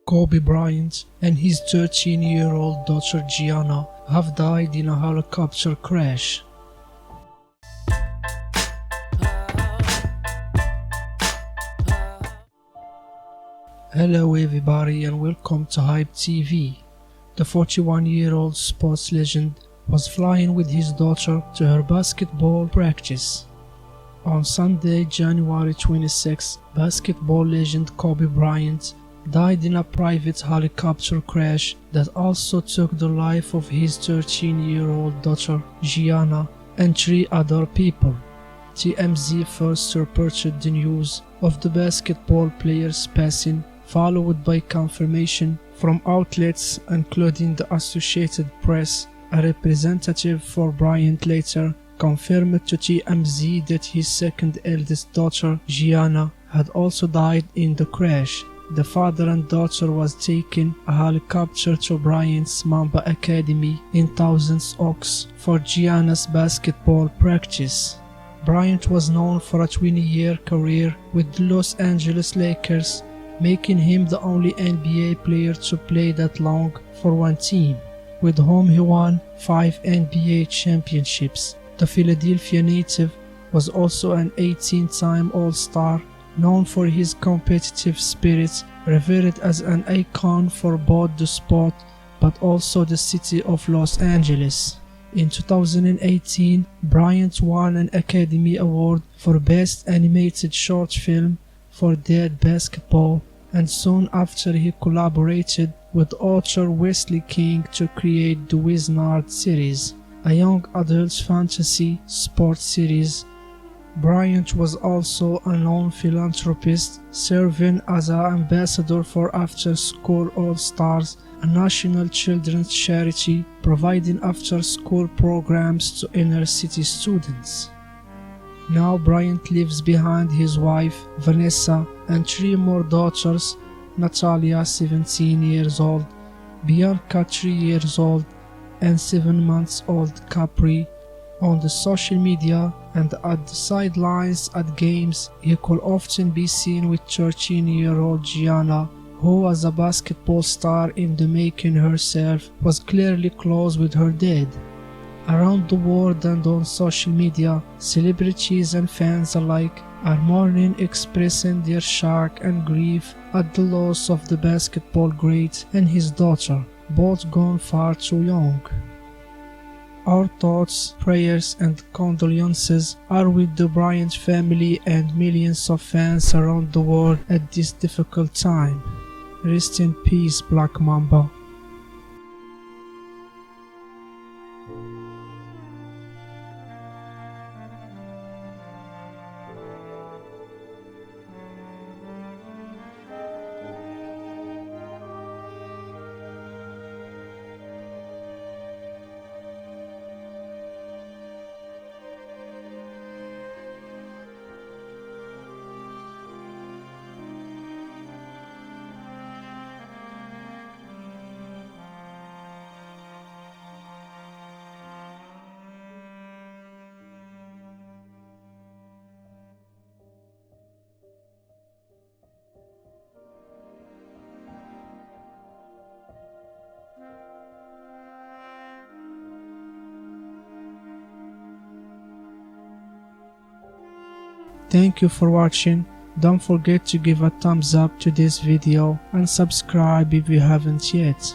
Kobe Bryant and his 13-year-old daughter Gianna have died in a helicopter crash. Hello everybody and welcome to Hype TV. The 41-year-old sports legend was flying with his daughter to her basketball practice. On Sunday, January 26, basketball legend Kobe Bryant died in a private helicopter crash that also took the life of his 13-year-old daughter Gianna and 3 other people. TMZ first reported the news of the basketball player's passing, followed by confirmation from outlets including the Associated Press. A representative for Bryant later confirmed to TMZ that his second eldest daughter, Gianna, had also died in the crash. The father and daughter was taking a helicopter to Bryant's Mamba Academy in Thousands Oaks for Gianna's basketball practice. Bryant was known for a 20-year career with the Los Angeles Lakers, making him the only NBA player to play that long for one team, with whom he won 5 NBA championships. The Philadelphia native was also an 18-time All-Star, known for his competitive spirit, revered as an icon for both the sport but also the city of Los Angeles. In 2018, Bryant won an Academy Award for Best Animated Short Film for Dead Basketball, and soon after he collaborated with author Wesley King to create the Wiznard series, a young adult fantasy sports series. Bryant was also a known philanthropist, serving as an ambassador for After School All Stars, a national children's charity providing after-school programs to inner-city students. Now Bryant lives behind his wife, Vanessa, and 3 more daughters, Natalia, 17 years old, Bianca, 3 years old, and 7 months old Capri. On the social media and at the sidelines at games, he could often be seen with 13-year-old Gianna, who was a basketball star in the making herself, was clearly close with her dad. Around the world and on social media, celebrities and fans alike are mourning, expressing their shock and grief at the loss of the basketball great and his daughter, both gone far too young. Our thoughts, prayers and condolences are with the Bryant family and millions of fans around the world at this difficult time. Rest in peace, Black Mamba. Thank you for watching. Don't forget to give a thumbs up to this video and subscribe if you haven't yet.